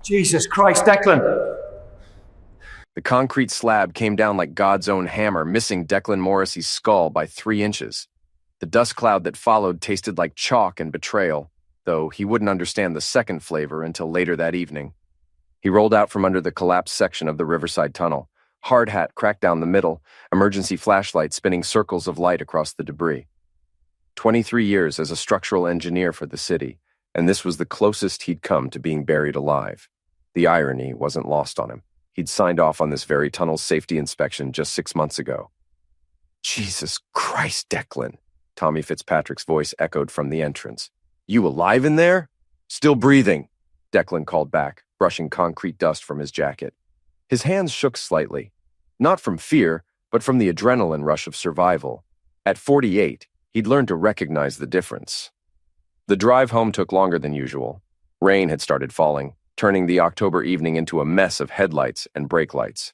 Jesus Christ, Declan! The concrete slab came down like God's own hammer, missing Declan Morrissey's skull by 3 inches. The dust cloud that followed tasted like chalk and betrayal, though he wouldn't understand the second flavor until later that evening. He rolled out from under the collapsed section of the Riverside Tunnel, hard hat cracked down the middle, emergency flashlight spinning circles of light across the debris. 23 years as a structural engineer for the city, and this was the closest he'd come to being buried alive. The irony wasn't lost on him. He'd signed off on this very tunnel's safety inspection just 6 months ago. Jesus Christ, Declan, Tommy Fitzpatrick's voice echoed from the entrance. You alive in there? Still breathing, Declan called back, brushing concrete dust from his jacket. His hands shook slightly, not from fear, but from the adrenaline rush of survival. At 48, he'd learned to recognize the difference. The drive home took longer than usual. Rain had started falling, turning the October evening into a mess of headlights and brake lights.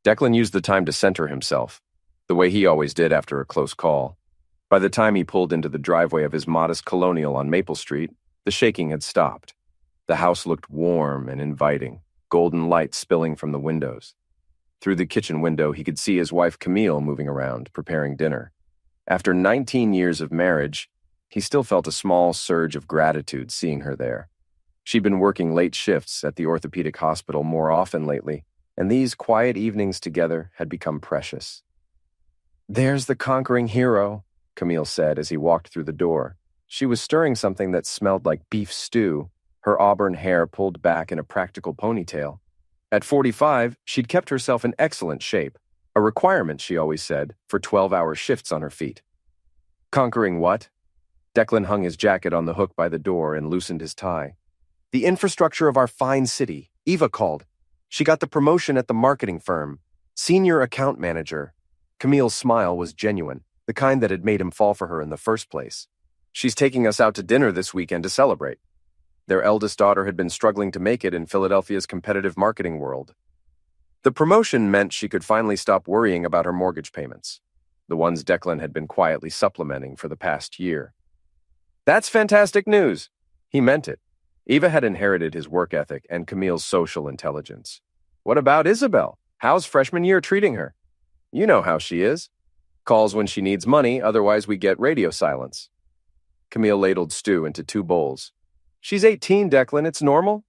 Declan used the time to center himself, the way he always did after a close call. By the time he pulled into the driveway of his modest colonial on Maple Street, the shaking had stopped. The house looked warm and inviting, golden light spilling from the windows. Through the kitchen window, he could see his wife Camille moving around, preparing dinner. After 19 years of marriage, he still felt a small surge of gratitude seeing her there. She'd been working late shifts at the orthopedic hospital more often lately, and these quiet evenings together had become precious. There's the conquering hero, Camille said as he walked through the door. She was stirring something that smelled like beef stew, her auburn hair pulled back in a practical ponytail. At 45, she'd kept herself in excellent shape, a requirement, she always said, for 12-hour shifts on her feet. Conquering what? Declan hung his jacket on the hook by the door and loosened his tie. The infrastructure of our fine city. Eva called. She got the promotion at the marketing firm. Senior account manager. Camille's smile was genuine, the kind that had made him fall for her in the first place. She's taking us out to dinner this weekend to celebrate. Their eldest daughter had been struggling to make it in Philadelphia's competitive marketing world. The promotion meant she could finally stop worrying about her mortgage payments, the ones Declan had been quietly supplementing for the past year. That's fantastic news. He meant it. Eva had inherited his work ethic and Camille's social intelligence. What about Isabel? How's freshman year treating her? You know how she is. Calls when she needs money, otherwise we get radio silence. Camille ladled stew into 2 bowls. She's 18, Declan. It's normal?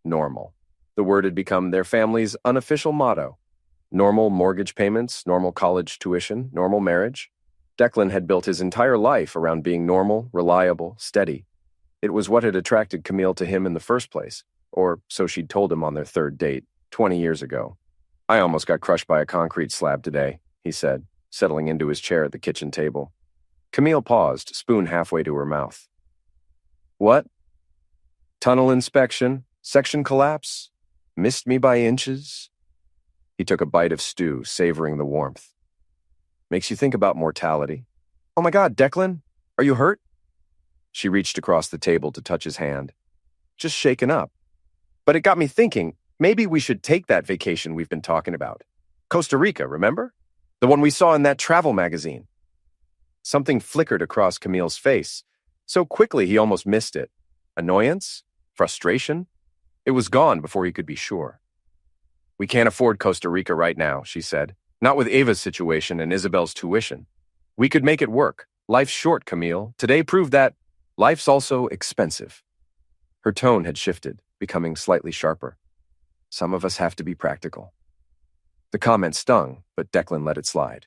Normal. The word had become their family's unofficial motto. Normal mortgage payments, normal college tuition, normal marriage. Declan had built his entire life around being normal, reliable, steady. It was what had attracted Camille to him in the first place, or so she'd told him on their 3rd date, 20 years ago. I almost got crushed by a concrete slab today, he said, settling into his chair at the kitchen table. Camille paused, spoon halfway to her mouth. What? Tunnel inspection, section collapse, missed me by inches. He took a bite of stew, savoring the warmth. Makes you think about mortality. Oh my God, Declan, are you hurt? She reached across the table to touch his hand. Just shaken up. But it got me thinking, maybe we should take that vacation we've been talking about. Costa Rica, remember? The one we saw in that travel magazine. Something flickered across Camille's face, so quickly he almost missed it. Annoyance? Frustration? It was gone before he could be sure. We can't afford Costa Rica right now, she said. Not with Ava's situation and Isabel's tuition. We could make it work. Life's short, Camille. Today proved that life's also expensive. Her tone had shifted, becoming slightly sharper. Some of us have to be practical. The comment stung, but Declan let it slide.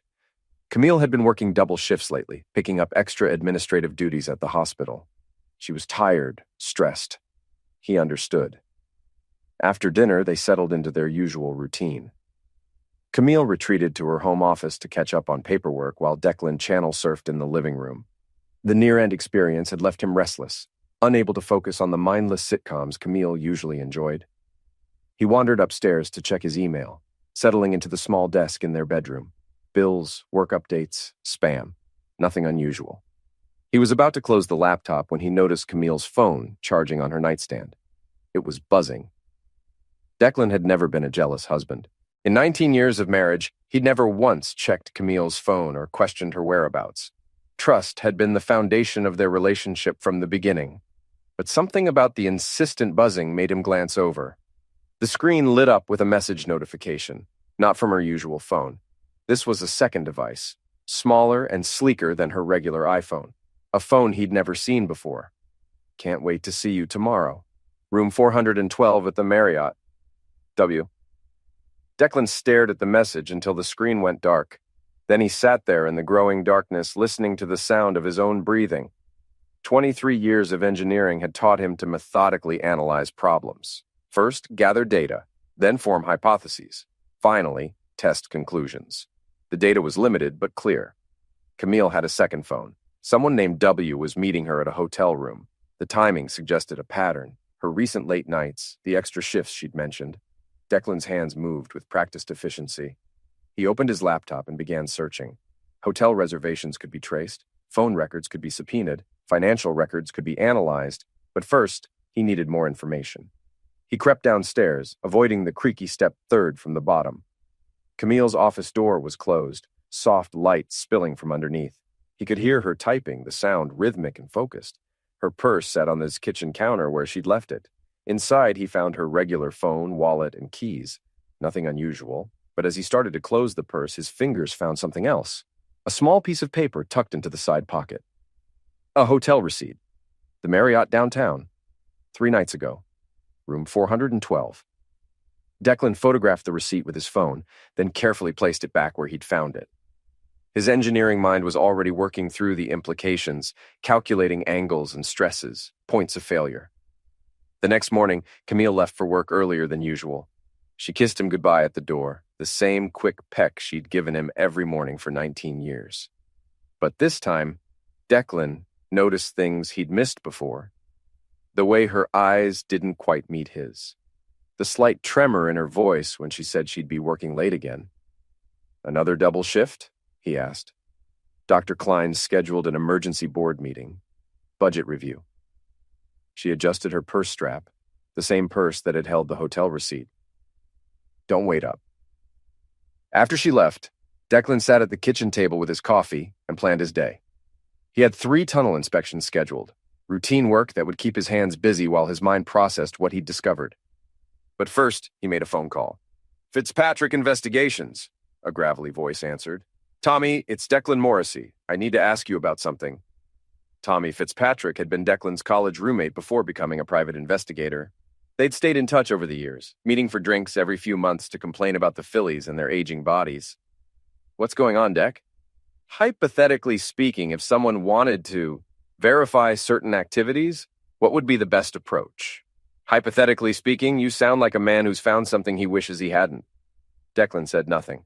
Camille had been working double shifts lately, picking up extra administrative duties at the hospital. She was tired, stressed. He understood. After dinner, they settled into their usual routine. Camille retreated to her home office to catch up on paperwork while Declan channel surfed in the living room. The near-end experience had left him restless, unable to focus on the mindless sitcoms Camille usually enjoyed. He wandered upstairs to check his email, settling into the small desk in their bedroom. Bills, work updates, spam. Nothing unusual. He was about to close the laptop when he noticed Camille's phone charging on her nightstand. It was buzzing. Declan had never been a jealous husband. In 19 years of marriage, he'd never once checked Camille's phone or questioned her whereabouts. Trust had been the foundation of their relationship from the beginning. but something about the insistent buzzing made him glance over. The screen lit up with a message notification, not from her usual phone. This was a second device, smaller and sleeker than her regular iPhone, a phone he'd never seen before. Can't wait to see you tomorrow. Room 412 at the Marriott. W. Declan stared at the message until the screen went dark. Then he sat there in the growing darkness, listening to the sound of his own breathing. 23 years of engineering had taught him to methodically analyze problems. First, gather data, then form hypotheses. Finally, test conclusions. The data was limited but clear. Camille had a second phone. Someone named W was meeting her at a hotel room. The timing suggested a pattern. Her recent late nights, the extra shifts she'd mentioned. Declan's hands moved with practiced efficiency. He opened his laptop and began searching. Hotel reservations could be traced, phone records could be subpoenaed, financial records could be analyzed, but first, he needed more information. He crept downstairs, avoiding the creaky step third from the bottom. Camille's office door was closed, soft light spilling from underneath. He could hear her typing, the sound rhythmic and focused. Her purse sat on his kitchen counter where she'd left it. Inside, he found her regular phone, wallet, and keys. Nothing unusual, but as he started to close the purse, his fingers found something else. A small piece of paper tucked into the side pocket. A hotel receipt. The Marriott downtown. 3 nights ago. Room 412. Declan photographed the receipt with his phone, then carefully placed it back where he'd found it. His engineering mind was already working through the implications, calculating angles and stresses, points of failure. The next morning, Camille left for work earlier than usual. She kissed him goodbye at the door, the same quick peck she'd given him every morning for 19 years. But this time, Declan noticed things he'd missed before. The way her eyes didn't quite meet his. The slight tremor in her voice when she said she'd be working late again. "Another double shift?" he asked. Dr. Klein scheduled an emergency board meeting. Budget review. She adjusted her purse strap, the same purse that had held the hotel receipt. "Don't wait up." After she left, Declan sat at the kitchen table with his coffee and planned his day. He had 3 tunnel inspections scheduled, routine work that would keep his hands busy while his mind processed what he'd discovered. But first, he made a phone call. "Fitzpatrick Investigations," a gravelly voice answered. "Tommy, it's Declan Morrissey. I need to ask you about something." Tommy Fitzpatrick had been Declan's college roommate before becoming a private investigator. They'd stayed in touch over the years, meeting for drinks every few months to complain about the Phillies and their aging bodies. "What's going on, Dec?" "Hypothetically speaking, if someone wanted to verify certain activities, what would be the best approach?" "Hypothetically speaking, you sound like a man who's found something he wishes he hadn't." Declan said nothing.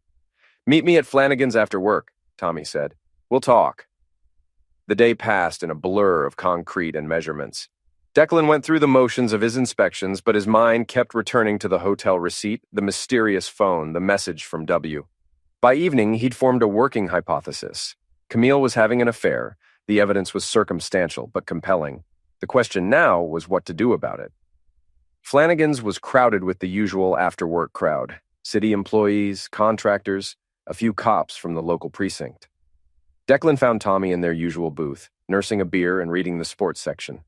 "Meet me at Flanagan's after work," Tommy said. "We'll talk." The day passed in a blur of concrete and measurements. Declan went through the motions of his inspections, but his mind kept returning to the hotel receipt, the mysterious phone, the message from W. By evening, he'd formed a working hypothesis. Camille was having an affair. The evidence was circumstantial but compelling. The question now was what to do about it. Flanagan's was crowded with the usual after-work crowd. City employees, contractors, a few cops from the local precinct. Declan found Tommy in their usual booth, nursing a beer and reading the sports section.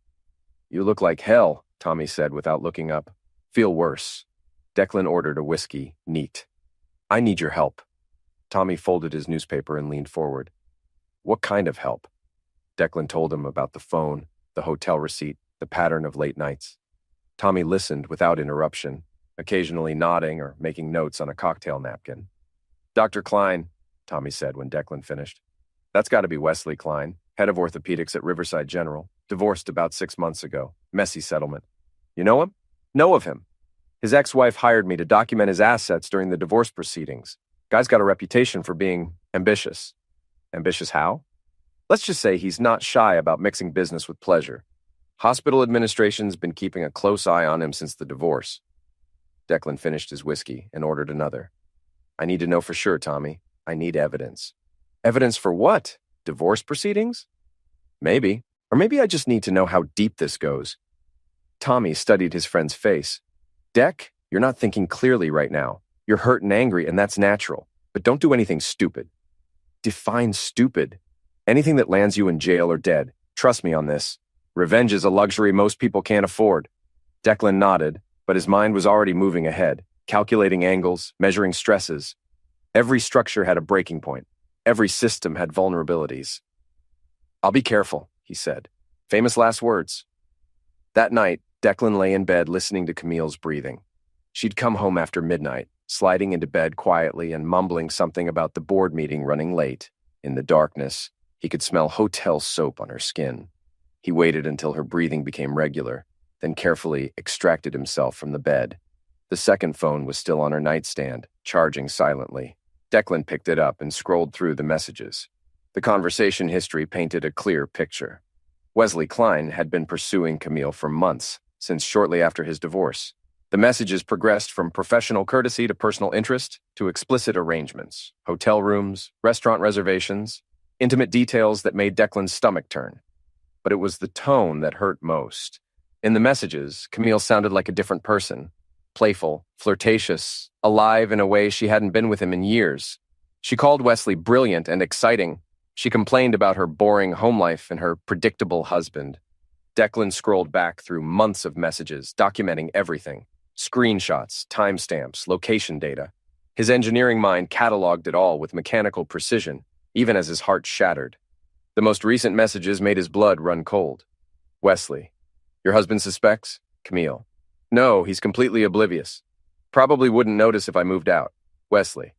"You look like hell," Tommy said without looking up. "Feel worse." Declan ordered a whiskey, neat. "I need your help." Tommy folded his newspaper and leaned forward. "What kind of help?" Declan told him about the phone, the hotel receipt, the pattern of late nights. Tommy listened without interruption, occasionally nodding or making notes on a cocktail napkin. "Dr. Klein," Tommy said when Declan finished. "That's got to be Wesley Klein, head of orthopedics at Riverside General, divorced about 6 months ago, messy settlement. You know him?" "Know of him. His ex-wife hired me to document his assets during the divorce proceedings. Guy's got a reputation for being ambitious." "Ambitious how?" "Let's just say he's not shy about mixing business with pleasure. Hospital administration's been keeping a close eye on him since the divorce." Declan finished his whiskey and ordered another. "I need to know for sure, Tommy. I need evidence." "Evidence for what? Divorce proceedings?" "Maybe. Or maybe I just need to know how deep this goes." Tommy studied his friend's face. "Dec, you're not thinking clearly right now. You're hurt and angry, and that's natural. But don't do anything stupid." "Define stupid." "Anything that lands you in jail or dead. Trust me on this." Revenge is a luxury most people can't afford. Declan nodded, but his mind was already moving ahead, calculating angles, measuring stresses. Every structure had a breaking point. Every system had vulnerabilities. "I'll be careful," he said. Famous last words. That night, Declan lay in bed listening to Camille's breathing. She'd come home after midnight, sliding into bed quietly and mumbling something about the board meeting running late. In the darkness, he could smell hotel soap on her skin. He waited until her breathing became regular, then carefully extracted himself from the bed. The second phone was still on her nightstand, charging silently. Declan picked it up and scrolled through the messages. The conversation history painted a clear picture. Wesley Klein had been pursuing Camille for months, since shortly after his divorce. The messages progressed from professional courtesy to personal interest to explicit arrangements, hotel rooms, restaurant reservations, intimate details that made Declan's stomach turn. But it was the tone that hurt most. In the messages, Camille sounded like a different person. Playful, flirtatious, alive in a way she hadn't been with him in years. She called Wesley brilliant and exciting. She complained about her boring home life and her predictable husband. Declan scrolled back through months of messages, documenting everything. Screenshots, timestamps, location data. His engineering mind cataloged it all with mechanical precision, even as his heart shattered. The most recent messages made his blood run cold. Wesley: "Your husband suspects?" Camille: "No, he's completely oblivious. Probably wouldn't notice if I moved out." Wesley: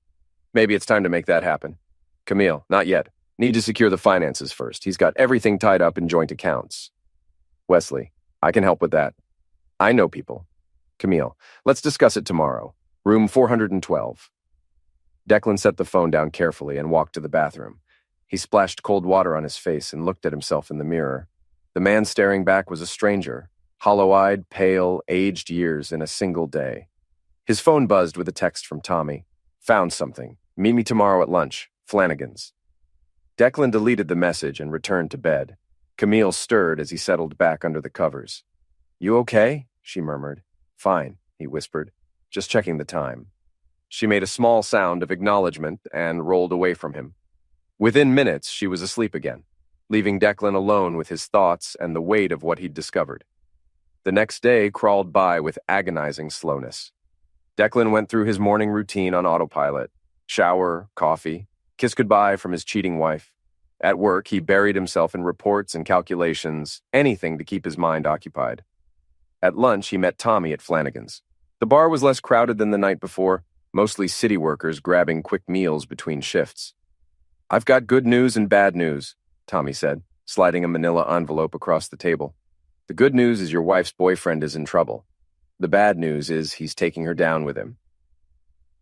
"Maybe it's time to make that happen." Camille: "Not yet. Need to secure the finances first. He's got everything tied up in joint accounts." Wesley: "I can help with that. I know people." Camille: "Let's discuss it tomorrow. Room 412. Declan set the phone down carefully and walked to the bathroom. He splashed cold water on his face and looked at himself in the mirror. The man staring back was a stranger, hollow-eyed, pale, aged years in a single day. His phone buzzed with a text from Tommy. "Found something. Meet me tomorrow at lunch. Flanagan's." Declan deleted the message and returned to bed. Camille stirred as he settled back under the covers. "You okay?" she murmured. "Fine," he whispered, "just checking the time." She made a small sound of acknowledgement and rolled away from him. Within minutes, she was asleep again, leaving Declan alone with his thoughts and the weight of what he'd discovered. The next day crawled by with agonizing slowness. Declan went through his morning routine on autopilot. Shower, coffee, kiss goodbye from his cheating wife. At work, he buried himself in reports and calculations, anything to keep his mind occupied. At lunch, he met Tommy at Flanagan's. The bar was less crowded than the night before, mostly city workers grabbing quick meals between shifts. "I've got good news and bad news," Tommy said, sliding a manila envelope across the table. "The good news is your wife's boyfriend is in trouble. The bad news is he's taking her down with him."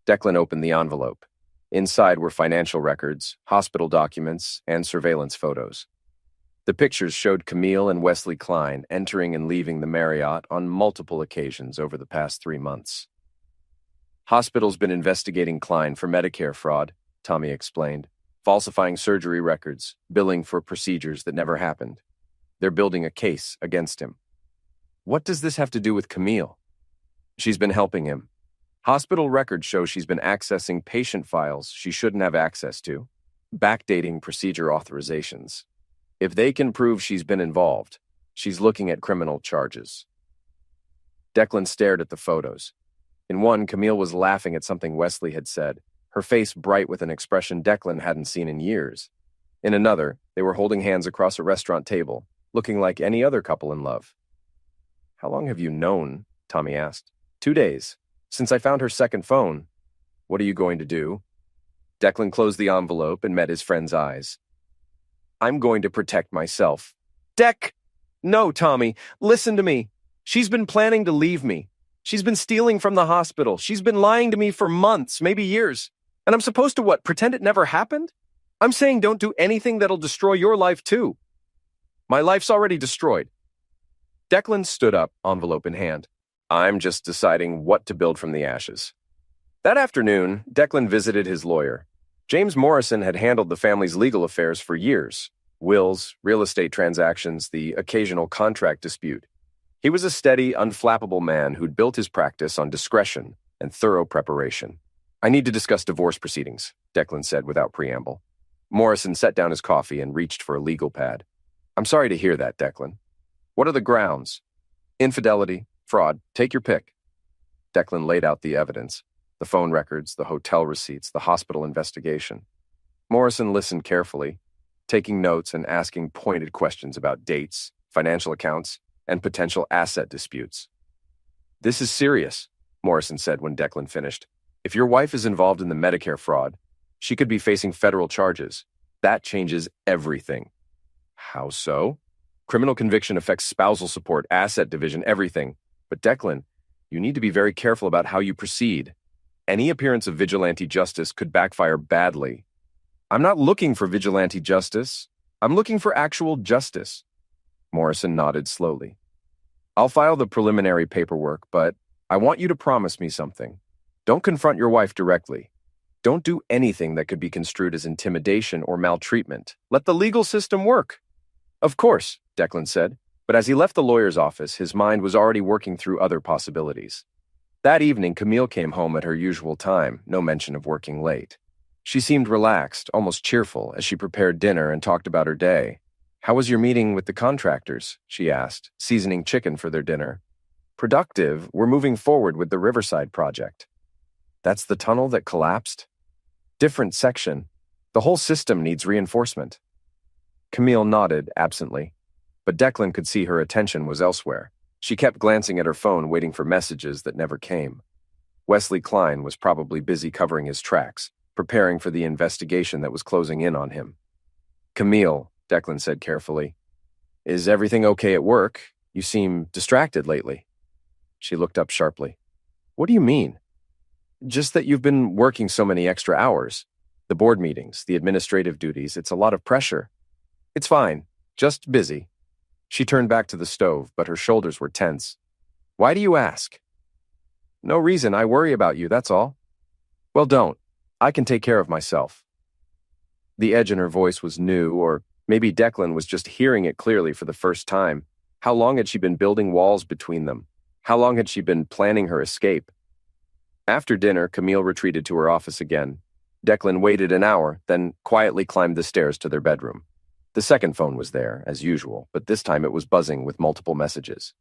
Declan opened the envelope. Inside were financial records, hospital documents, and surveillance photos. The pictures showed Camille and Wesley Klein entering and leaving the Marriott on multiple occasions over the past 3 months. "Hospital's been investigating Klein for Medicare fraud," Tommy explained, "falsifying surgery records, billing for procedures that never happened. They're building a case against him." "What does this have to do with Camille?" "She's been helping him. Hospital records show she's been accessing patient files she shouldn't have access to, backdating procedure authorizations. If they can prove she's been involved, she's looking at criminal charges." Declan stared at the photos. In one, Camille was laughing at something Wesley had said, her face bright with an expression Declan hadn't seen in years. In another, they were holding hands across a restaurant table, looking like any other couple in love. "How long have you known?" Tommy asked. 2 days. Since I found her second phone." "What are you going to do?" Declan closed the envelope and met his friend's eyes. "I'm going to protect myself." No, Tommy, listen to me. She's been planning to leave me. She's been stealing from the hospital. She's been lying to me for months, maybe years. And I'm supposed to what, pretend it never happened? I'm saying don't do anything that'll destroy your life too." "My life's already destroyed." Declan stood up, envelope in hand. "I'm just deciding what to build from the ashes." That afternoon, Declan visited his lawyer. James Morrison had handled the family's legal affairs for years. Wills, real estate transactions, the occasional contract dispute. He was a steady, unflappable man who'd built his practice on discretion and thorough preparation. "I need to discuss divorce proceedings," Declan said without preamble. Morrison set down his coffee and reached for a legal pad. "I'm sorry to hear that, Declan." What are the grounds? Infidelity, fraud, take your pick. Declan laid out the evidence, the phone records, the hotel receipts, the hospital investigation. Morrison listened carefully, taking notes and asking pointed questions about dates, financial accounts, and potential asset disputes. This is serious, Morrison said when Declan finished. If your wife is involved in the Medicare fraud, she could be facing federal charges. That changes everything. How so? Criminal conviction affects spousal support, asset division, everything. But Declan, you need to be very careful about how you proceed. Any appearance of vigilante justice could backfire badly. I'm not looking for vigilante justice. I'm looking for actual justice. Morrison nodded slowly. I'll file the preliminary paperwork, but I want you to promise me something. Don't confront your wife directly. Don't do anything that could be construed as intimidation or maltreatment. Let the legal system work. Of course, Declan said, but as he left the lawyer's office, his mind was already working through other possibilities. That evening, Camille came home at her usual time, no mention of working late. She seemed relaxed, almost cheerful, as she prepared dinner and talked about her day. How was your meeting with the contractors? She asked, seasoning chicken for their dinner. Productive. We're moving forward with the Riverside project. That's the tunnel that collapsed? Different section. The whole system needs reinforcement. Camille nodded absently, but Declan could see her attention was elsewhere. She kept glancing at her phone, waiting for messages that never came. Wesley Klein was probably busy covering his tracks, preparing for the investigation that was closing in on him. Camille, Declan said carefully, is everything okay at work? You seem distracted lately. She looked up sharply. What do you mean? Just that you've been working so many extra hours. The board meetings, the administrative duties, it's a lot of pressure. It's fine, just busy. She turned back to the stove, but her shoulders were tense. Why do you ask? No reason, I worry about you, that's all. Well, don't. I can take care of myself. The edge in her voice was new, or maybe Declan was just hearing it clearly for the first time. How long had she been building walls between them? How long had she been planning her escape? After dinner, Camille retreated to her office again. Declan waited an hour, then quietly climbed the stairs to their bedroom. The second phone was there, as usual, but this time it was buzzing with multiple messages.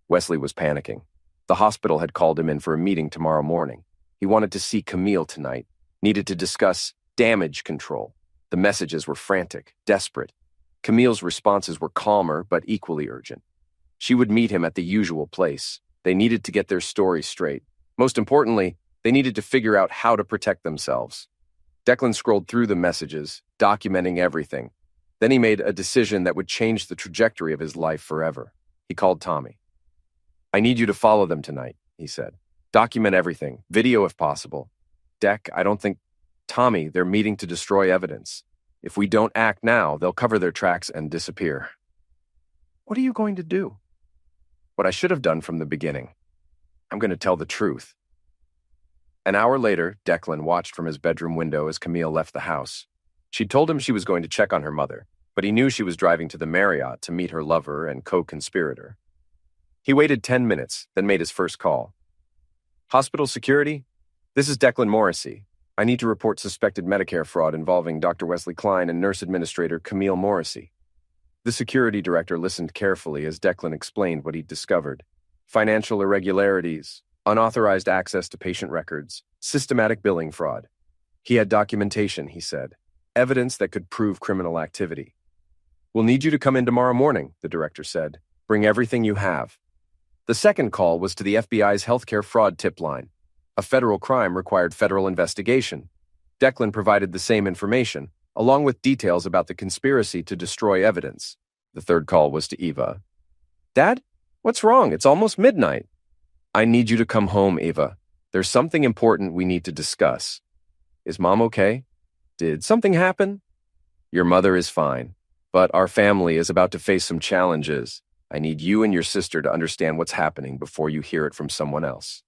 Wesley was panicking. The hospital had called him in for a meeting tomorrow morning. He wanted to see Camille tonight, needed to discuss damage control. The messages were frantic, desperate. Camille's responses were calmer, but equally urgent. She would meet him at the usual place. They needed to get their story straight. Most importantly, they needed to figure out how to protect themselves. Declan scrolled through the messages, documenting everything. Then he made a decision that would change the trajectory of his life forever. He called Tommy. I need you to follow them tonight, he said. Document everything, video if possible. Dec, I don't think... Tommy, they're meeting to destroy evidence. If we don't act now, they'll cover their tracks and disappear. What are you going to do? What I should have done from the beginning. I'm going to tell the truth. An hour later, Declan watched from his bedroom window as Camille left the house. She'd told him she was going to check on her mother, but he knew she was driving to the Marriott to meet her lover and co-conspirator. He waited 10 minutes, then made his first call. Hospital security? This is Declan Morrissey. I need to report suspected Medicare fraud involving Dr. Wesley Klein and nurse administrator Camille Morrissey. The security director listened carefully as Declan explained what he'd discovered. Financial irregularities, unauthorized access to patient records, systematic billing fraud. He had documentation, he said, evidence that could prove criminal activity. We'll need you to come in tomorrow morning, the director said. Bring everything you have. The second call was to the FBI's healthcare fraud tip line. A federal crime required federal investigation. Declan provided the same information, along with details about the conspiracy to destroy evidence. The third call was to Eva. Dad, what's wrong? It's almost midnight. I need you to come home, Eva. There's something important we need to discuss. Is Mom okay? Did something happen? Your mother is fine, but our family is about to face some challenges. I need you and your sister to understand what's happening before you hear it from someone else.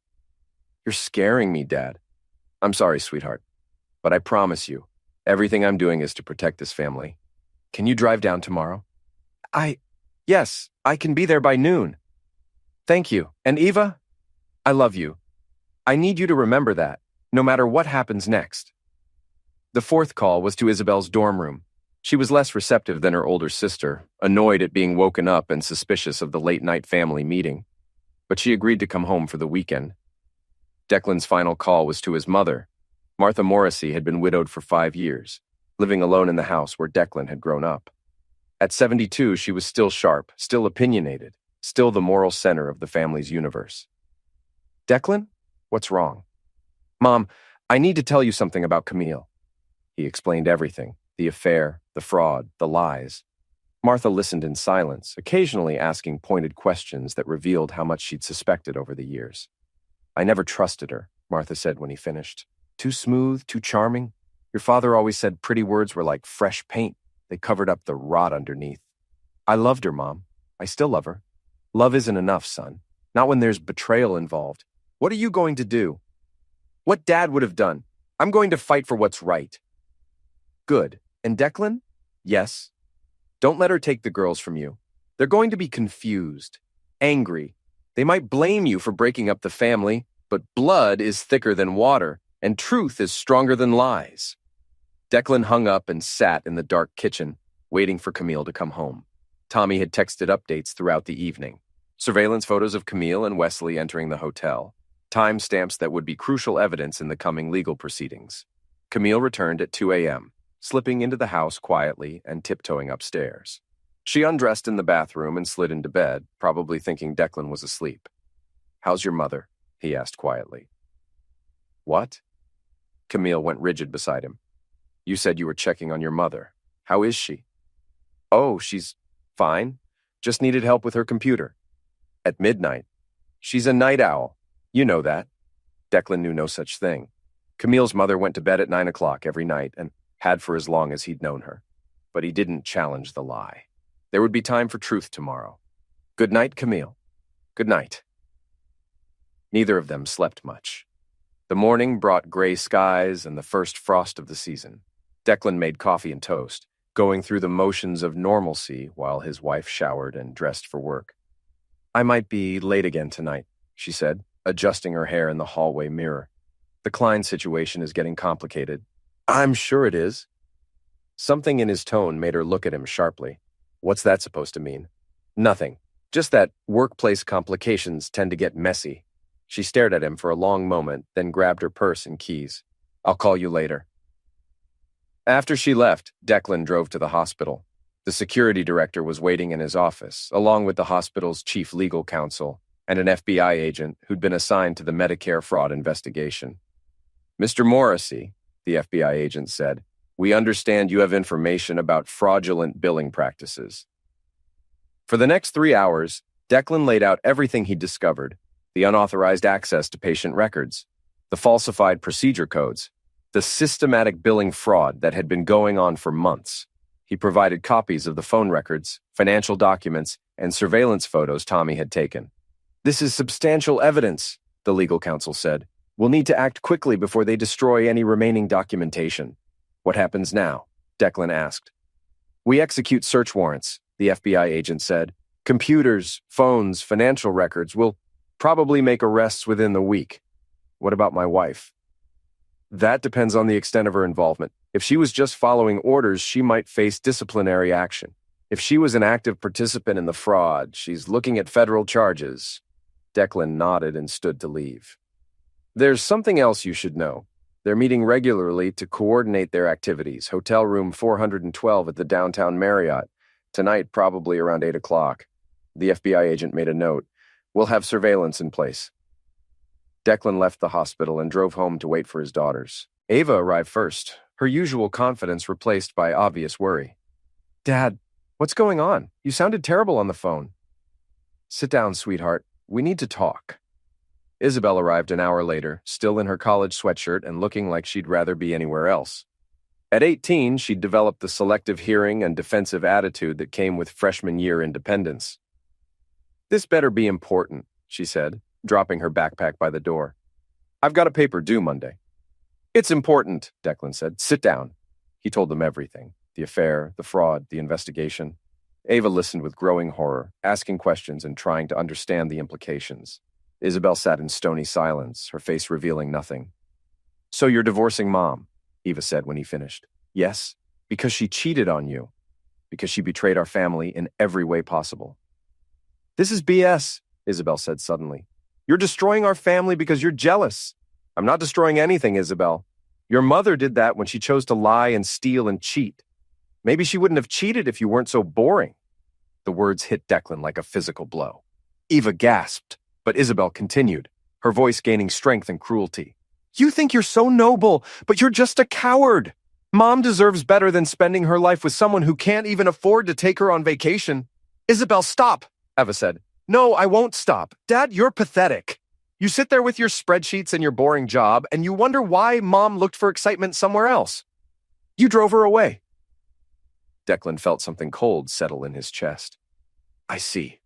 You're scaring me, Dad. I'm sorry, sweetheart, but I promise you, everything I'm doing is to protect this family. Can you drive down tomorrow? Yes, I can be there by noon. Thank you. And Eva, I love you. I need you to remember that, no matter what happens next. The fourth call was to Isabel's dorm room. She was less receptive than her older sister, annoyed at being woken up and suspicious of the late-night family meeting. But she agreed to come home for the weekend. Declan's final call was to his mother. Martha Morrissey had been widowed for 5 years, living alone in the house where Declan had grown up. At 72, she was still sharp, still opinionated, still the moral center of the family's universe. "Declan? What's wrong?" "Mom, I need to tell you something about Camille." He explained everything, the affair, the fraud, the lies. Martha listened in silence, occasionally asking pointed questions that revealed how much she'd suspected over the years. "I never trusted her," Martha said when he finished. "Too smooth, too charming. Your father always said pretty words were like fresh paint. They covered up the rot underneath. I loved her, Mom. I still love her. Love isn't enough, son. Not when there's betrayal involved. What are you going to do?" "What Dad would have done. I'm going to fight for what's right." "Good. And Declan?" "Yes. Don't let her take the girls from you. They're going to be confused, angry. They might blame you for breaking up the family, but blood is thicker than water, and truth is stronger than lies." Declan hung up and sat in the dark kitchen, waiting for Camille to come home. Tommy had texted updates throughout the evening. Surveillance photos of Camille and Wesley entering the hotel. Timestamps that would be crucial evidence in the coming legal proceedings. Camille returned at 2 a.m., slipping into the house quietly and tiptoeing upstairs. She undressed in the bathroom and slid into bed, probably thinking Declan was asleep. "How's your mother?" he asked quietly. "What?" Camille went rigid beside him. "You said you were checking on your mother. How is she?" "Oh, she's fine. Just needed help with her computer." "At midnight?" "She's a night owl. You know that." Declan knew no such thing. Camille's mother went to bed at 9 o'clock every night and had for as long as he'd known her. But he didn't challenge the lie. There would be time for truth tomorrow. "Good night, Camille." "Good night." Neither of them slept much. The morning brought gray skies and the first frost of the season. Declan made coffee and toast, going through the motions of normalcy while his wife showered and dressed for work. "I might be late again tonight," she said, adjusting her hair in the hallway mirror. "The Klein situation is getting complicated." "I'm sure it is." Something in his tone made her look at him sharply. "What's that supposed to mean?" "Nothing. Just that workplace complications tend to get messy." She stared at him for a long moment, then grabbed her purse and keys. "I'll call you later." After she left, Declan drove to the hospital. The security director was waiting in his office, along with the hospital's chief legal counsel and an FBI agent who'd been assigned to the Medicare fraud investigation. "Mr. Morrissey," the FBI agent said, "we understand you have information about fraudulent billing practices." For the next 3 hours, Declan laid out everything he'd discovered: the unauthorized access to patient records, the falsified procedure codes, the systematic billing fraud that had been going on for months. He provided copies of the phone records, financial documents, and surveillance photos Tommy had taken. "This is substantial evidence," the legal counsel said. "We'll need to act quickly before they destroy any remaining documentation." "What happens now?" Declan asked. "We execute search warrants," the FBI agent said. "Computers, phones, financial records. We'll probably make arrests within the week." "What about my wife?" "That depends on the extent of her involvement. If she was just following orders, she might face disciplinary action. If she was an active participant in the fraud, she's looking at federal charges." Declan nodded and stood to leave. "There's something else you should know. They're meeting regularly to coordinate their activities. Hotel room 412 at the downtown Marriott. Tonight, probably around 8 o'clock. The FBI agent made a note. We'll have surveillance in place." Declan left the hospital and drove home to wait for his daughters. Ava arrived first, her usual confidence replaced by obvious worry. "Dad, what's going on? You sounded terrible on the phone." "Sit down, sweetheart. We need to talk." Isabel arrived an hour later, still in her college sweatshirt and looking like she'd rather be anywhere else. At 18, she'd developed the selective hearing and defensive attitude that came with freshman year independence. "This better be important," she said, dropping her backpack by the door. "I've got a paper due Monday." "It's important," Declan said. "Sit down." He told them everything: the affair, the fraud, the investigation. Ava listened with growing horror, asking questions and trying to understand the implications. Isabel sat in stony silence, her face revealing nothing. "So you're divorcing Mom," Eva said when he finished. "Yes." Because she cheated on you. Because she betrayed our family in every way possible. This is BS, Isabel said suddenly. You're destroying our family because you're jealous. I'm not destroying anything, Isabel. Your mother did that when she chose to lie and steal and cheat. Maybe she wouldn't have cheated if you weren't so boring. The words hit Declan like a physical blow. Eva gasped, but Isabel continued, her voice gaining strength and cruelty. You think you're so noble, but you're just a coward. Mom deserves better than spending her life with someone who can't even afford to take her on vacation. Isabel, stop, Eva said. No, I won't stop. Dad, you're pathetic. You sit there with your spreadsheets and your boring job, and you wonder why Mom looked for excitement somewhere else. You drove her away. Declan felt something cold settle in his chest. I see.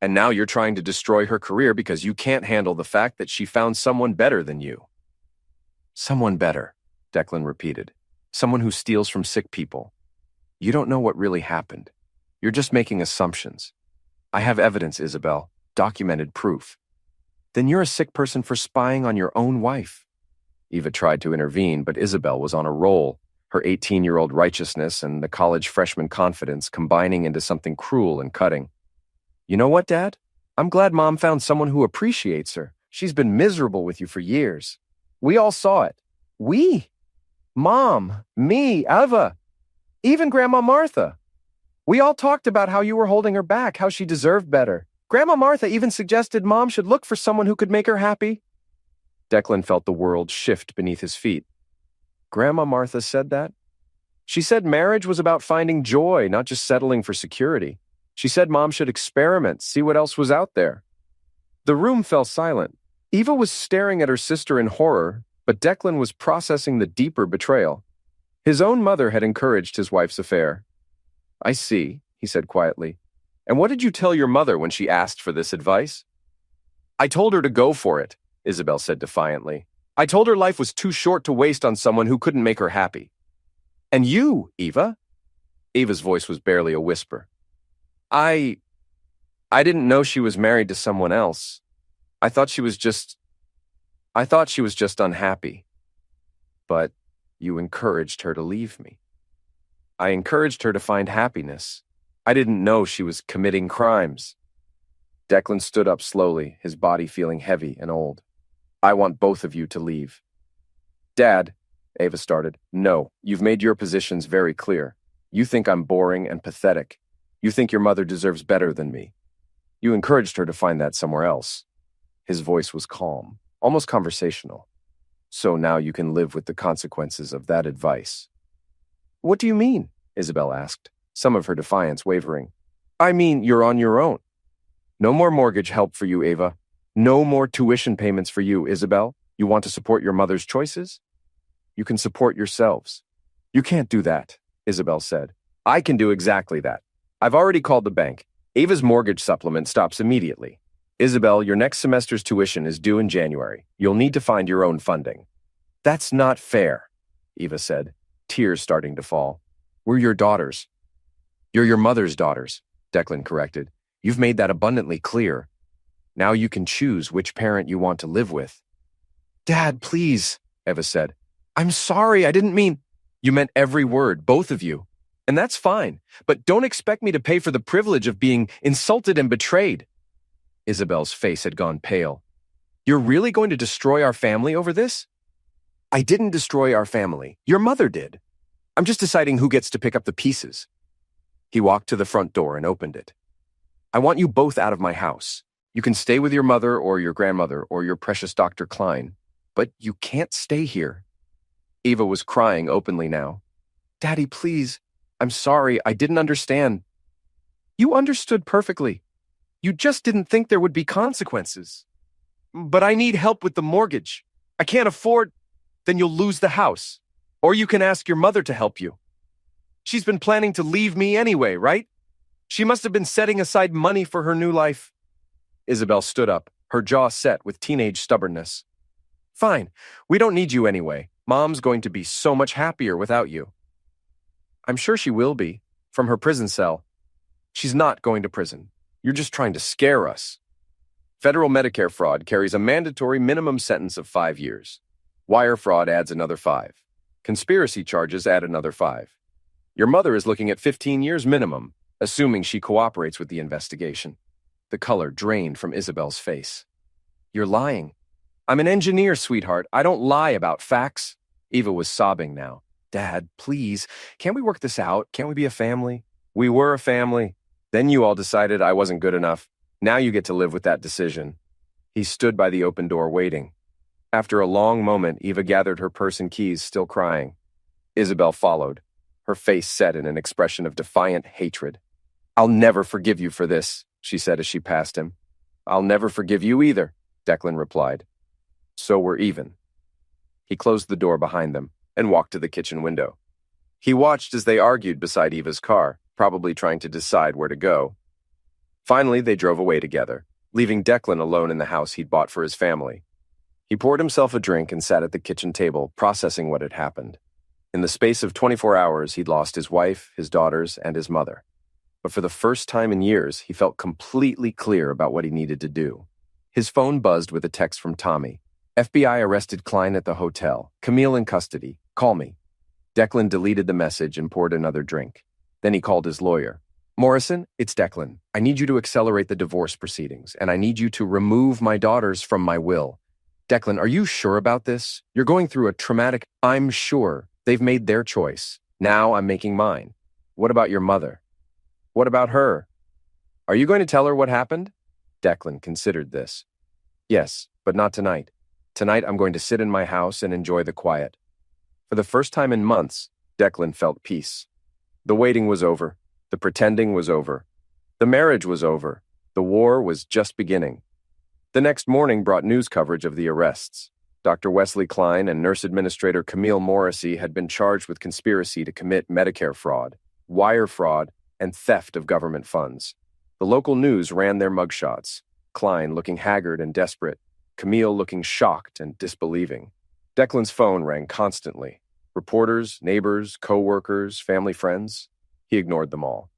And now you're trying to destroy her career because you can't handle the fact that she found someone better than you. Someone better, Declan repeated. Someone who steals from sick people. You don't know what really happened. You're just making assumptions. I have evidence, Isabel. Documented proof. Then you're a sick person for spying on your own wife. Eva tried to intervene, but Isabel was on a roll, her 18-year-old righteousness and the college freshman confidence combining into something cruel and cutting. You know what, Dad? I'm glad Mom found someone who appreciates her. She's been miserable with you for years. We all saw it. We? Mom, me, Eva, even Grandma Martha. We all talked about how you were holding her back, how she deserved better. Grandma Martha even suggested Mom should look for someone who could make her happy. Declan felt the world shift beneath his feet. Grandma Martha said that? She said marriage was about finding joy, not just settling for security. She said Mom should experiment, see what else was out there. The room fell silent. Eva was staring at her sister in horror, but Declan was processing the deeper betrayal. His own mother had encouraged his wife's affair. I see, he said quietly. And what did you tell your mother when she asked for this advice? I told her to go for it, Isabel said defiantly. I told her life was too short to waste on someone who couldn't make her happy. And you, Eva? Eva's voice was barely a whisper. I didn't know she was married to someone else. I thought she was just unhappy. But you encouraged her to leave me. I encouraged her to find happiness. I didn't know she was committing crimes. Declan stood up slowly, his body feeling heavy and old. I want both of you to leave. Dad, Eva started. No, you've made your positions very clear. You think I'm boring and pathetic. You think your mother deserves better than me. You encouraged her to find that somewhere else. His voice was calm, almost conversational. So now you can live with the consequences of that advice. What do you mean? Isabel asked, some of her defiance wavering. I mean, you're on your own. No more mortgage help for you, Eva. No more tuition payments for you, Isabel. You want to support your mother's choices? You can support yourselves. You can't do that, Isabel said. I can do exactly that. I've already called the bank. Eva's mortgage supplement stops immediately. Isabel, your next semester's tuition is due in January. You'll need to find your own funding. That's not fair, Eva said, tears starting to fall. We're your daughters. You're your mother's daughters, Declan corrected. You've made that abundantly clear. Now you can choose which parent you want to live with. Dad, please, Eva said. I'm sorry, I didn't mean... You meant every word, both of you. And that's fine, but don't expect me to pay for the privilege of being insulted and betrayed. Isabel's face had gone pale. You're really going to destroy our family over this? I didn't destroy our family. Your mother did. I'm just deciding who gets to pick up the pieces. He walked to the front door and opened it. I want you both out of my house. You can stay with your mother or your grandmother or your precious Dr. Klein, but you can't stay here. Eva was crying openly now. Daddy, please. I'm sorry, I didn't understand. You understood perfectly. You just didn't think there would be consequences. But I need help with the mortgage. I can't afford... Then you'll lose the house. Or you can ask your mother to help you. She's been planning to leave me anyway, right? She must have been setting aside money for her new life. Isabel stood up, her jaw set with teenage stubbornness. Fine, we don't need you anyway. Mom's going to be so much happier without you. I'm sure she will be, from her prison cell. She's not going to prison. You're just trying to scare us. Federal Medicare fraud carries a mandatory minimum sentence of 5 years. Wire fraud adds another 5. Conspiracy charges add another 5. Your mother is looking at 15 years minimum, assuming she cooperates with the investigation. The color drained from Isabel's face. You're lying. I'm an engineer, sweetheart. I don't lie about facts. Eva was sobbing now. Dad, please, can't we work this out? Can't we be a family? We were a family. Then you all decided I wasn't good enough. Now you get to live with that decision. He stood by the open door waiting. After a long moment, Eva gathered her purse and keys, still crying. Isabel followed, her face set in an expression of defiant hatred. I'll never forgive you for this, she said as she passed him. I'll never forgive you either, Declan replied. So we're even. He closed the door behind them and walked to the kitchen window. He watched as they argued beside Eva's car, probably trying to decide where to go. Finally, they drove away together, leaving Declan alone in the house he'd bought for his family. He poured himself a drink and sat at the kitchen table, processing what had happened. In the space of 24 hours, he'd lost his wife, his daughters, and his mother. But for the first time in years, he felt completely clear about what he needed to do. His phone buzzed with a text from Tommy. FBI arrested Klein at the hotel. Camille in custody. Call me. Declan deleted the message and poured another drink. Then he called his lawyer. Morrison, it's Declan. I need you to accelerate the divorce proceedings, and I need you to remove my daughters from my will. Declan, are you sure about this? You're going through a traumatic... I'm sure. They've made their choice. Now I'm making mine. What about your mother? What about her? Are you going to tell her what happened? Declan considered this. Yes, but not tonight. Tonight I'm going to sit in my house and enjoy the quiet. For the first time in months, Declan felt peace. The waiting was over. The pretending was over. The marriage was over. The war was just beginning. The next morning brought news coverage of the arrests. Dr. Wesley Klein and nurse administrator Camille Morrissey had been charged with conspiracy to commit Medicare fraud, wire fraud, and theft of government funds. The local news ran their mugshots, Klein looking haggard and desperate, Camille looking shocked and disbelieving. Declan's phone rang constantly. Reporters, neighbors, co-workers, family friends. He ignored them all.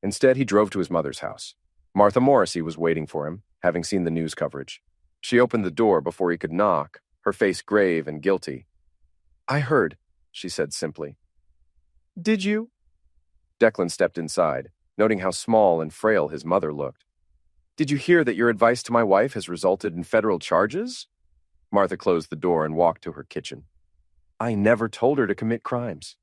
Instead, he drove to his mother's house. Martha Morrissey was waiting for him, having seen the news coverage. She opened the door before he could knock, her face grave and guilty. I heard, she said simply. Did you? Declan stepped inside, noting how small and frail his mother looked. Did you hear that your advice to my wife has resulted in federal charges? Martha closed the door and walked to her kitchen. I never told her to commit crimes.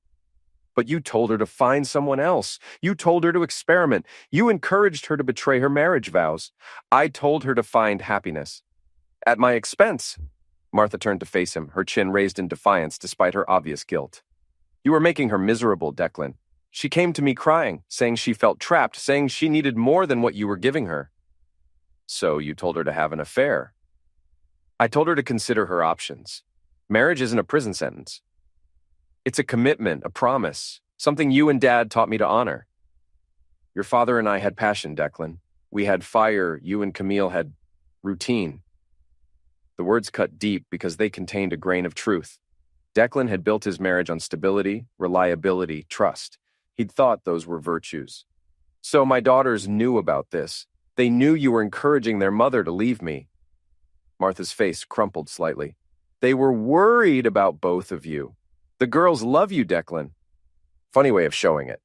But you told her to find someone else. You told her to experiment. You encouraged her to betray her marriage vows. I told her to find happiness. At my expense. Martha turned to face him, her chin raised in defiance despite her obvious guilt. You were making her miserable, Declan. She came to me crying, saying she felt trapped, saying she needed more than what you were giving her. So you told her to have an affair. I told her to consider her options. Marriage isn't a prison sentence. It's a commitment, a promise, something you and Dad taught me to honor. Your father and I had passion, Declan. We had fire, you and Camille had routine. The words cut deep because they contained a grain of truth. Declan had built his marriage on stability, reliability, trust. He'd thought those were virtues. So my daughters knew about this. They knew you were encouraging their mother to leave me. Martha's face crumpled slightly. They were worried about both of you. The girls love you, Declan. Funny way of showing it.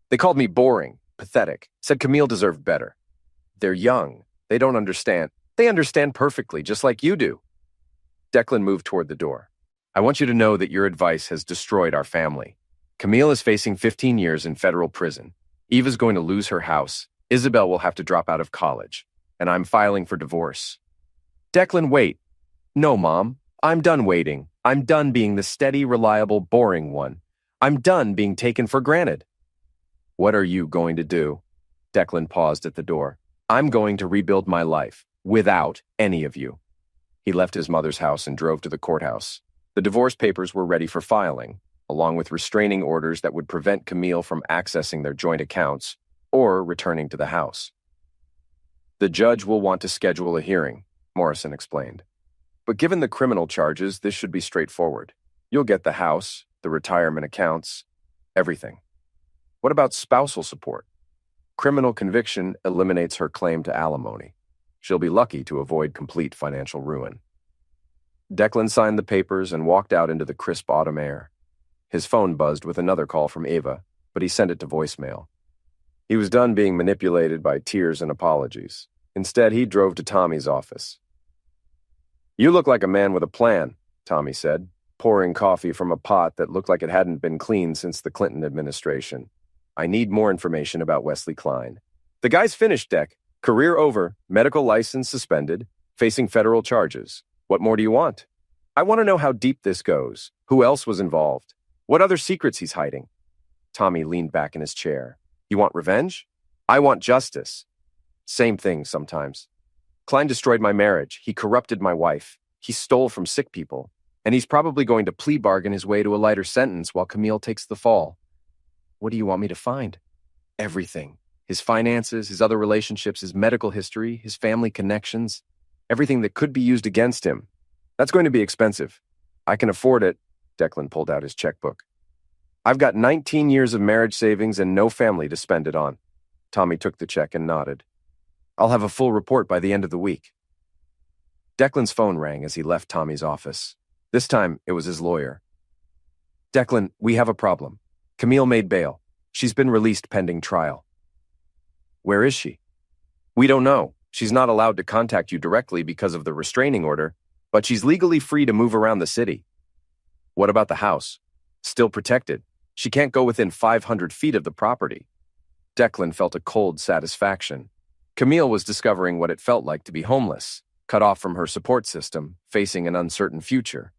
They called me boring, pathetic, said Camille deserved better. They're young. They don't understand. They understand perfectly, just like you do. Declan moved toward the door. I want you to know that your advice has destroyed our family. Camille is facing 15 years in federal prison. Eva's going to lose her house. Isabel will have to drop out of college. And I'm filing for divorce. Declan, wait. No, Mom. I'm done waiting. I'm done being the steady, reliable, boring one. I'm done being taken for granted. What are you going to do? Declan paused at the door. I'm going to rebuild my life without any of you. He left his mother's house and drove to the courthouse. The divorce papers were ready for filing, along with restraining orders that would prevent Camille from accessing their joint accounts or returning to the house. The judge will want to schedule a hearing, Morrison explained. But given the criminal charges, this should be straightforward. You'll get the house, the retirement accounts, everything. What about spousal support? Criminal conviction eliminates her claim to alimony. She'll be lucky to avoid complete financial ruin. Declan signed the papers and walked out into the crisp autumn air. His phone buzzed with another call from Ava. but he sent it to voicemail. He was done being manipulated by tears and apologies. Instead, he drove to Tommy's office. "You look like a man with a plan," Tommy said, pouring coffee from a pot that looked like it hadn't been cleaned since the Clinton administration. "I need more information about Wesley Klein." "The guy's finished, Deck. Career over, medical license suspended, facing federal charges. What more do you want?" "I want to know how deep this goes, who else was involved, what other secrets he's hiding." Tommy leaned back in his chair. "You want revenge?" "I want justice." "Same thing sometimes. Klein destroyed my marriage. He corrupted my wife. He stole from sick people. And he's probably going to plea bargain his way to a lighter sentence while Camille takes the fall." "What do you want me to find?" "Everything. His finances, his other relationships, his medical history, his family connections. Everything that could be used against him. That's going to be expensive." "I can afford it." Declan pulled out his checkbook. "I've got 19 years of marriage savings and no family to spend it on." Tommy took the check and nodded. "I'll have a full report by the end of the week." Declan's phone rang as he left Tommy's office. This time, it was his lawyer. "Declan, we have a problem. Camille made bail. She's been released pending trial." "Where is she?" "We don't know. She's not allowed to contact you directly because of the restraining order, but she's legally free to move around the city." "What about the house?" "Still protected. She can't go within 500 feet of the property." Declan felt a cold satisfaction. Camille was discovering what it felt like to be homeless, cut off from her support system, facing an uncertain future.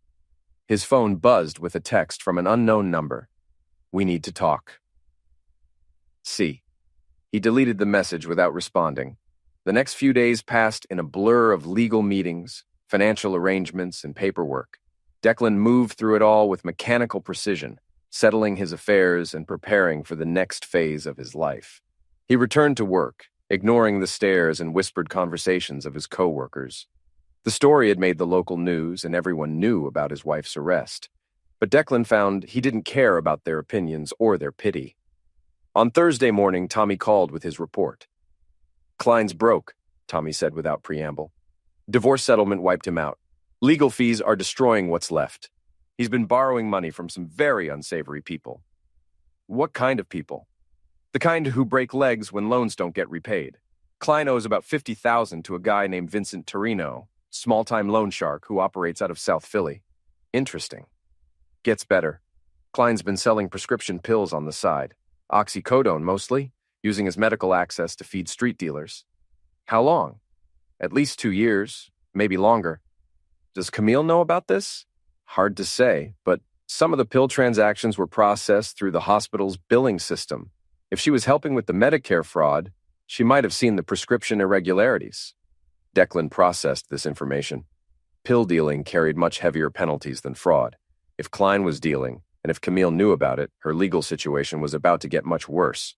His phone buzzed with a text from an unknown number. "We need to talk." See. He deleted the message without responding. The next few days passed in a blur of legal meetings, financial arrangements, and paperwork. Declan moved through it all with mechanical precision, settling his affairs and preparing for the next phase of his life. He returned to work, ignoring the stares and whispered conversations of his co-workers. The story had made the local news and everyone knew about his wife's arrest. But Declan found he didn't care about their opinions or their pity. On Thursday morning, Tommy called with his report. "Klein's broke," Tommy said without preamble. "Divorce settlement wiped him out. Legal fees are destroying what's left. He's been borrowing money from some very unsavory people." "What kind of people?" "The kind who break legs when loans don't get repaid. Klein owes about $50,000 to a guy named Vincent Torino, small-time loan shark who operates out of South Philly." "Interesting." "Gets better. Klein's been selling prescription pills on the side. Oxycodone mostly, using his medical access to feed street dealers." "How long?" "At least 2 years, maybe longer." "Does Camille know about this?" "Hard to say, but some of the pill transactions were processed through the hospital's billing system. If she was helping with the Medicare fraud, she might have seen the prescription irregularities." Declan processed this information. Pill dealing carried much heavier penalties than fraud. If Klein was dealing, and if Camille knew about it, her legal situation was about to get much worse.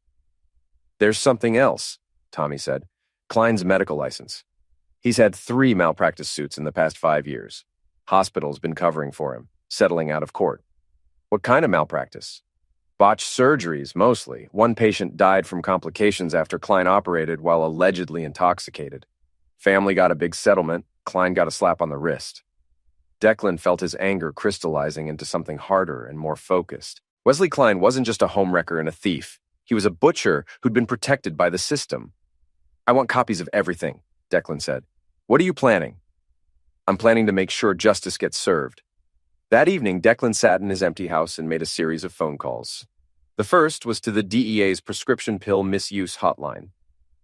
"There's something else," Tommy said. "Klein's medical license. He's had 3 malpractice suits in the past 5 years. Hospital's been covering for him, settling out of court." "What kind of malpractice?" "Botched surgeries, mostly. One patient died from complications after Klein operated while allegedly intoxicated. Family got a big settlement. Klein got a slap on the wrist." Declan felt his anger crystallizing into something harder and more focused. Wesley Klein wasn't just a homewrecker and a thief. He was a butcher who'd been protected by the system. "I want copies of everything," Declan said. "What are you planning?" "I'm planning to make sure justice gets served." That evening, Declan sat in his empty house and made a series of phone calls. The first was to the DEA's prescription pill misuse hotline.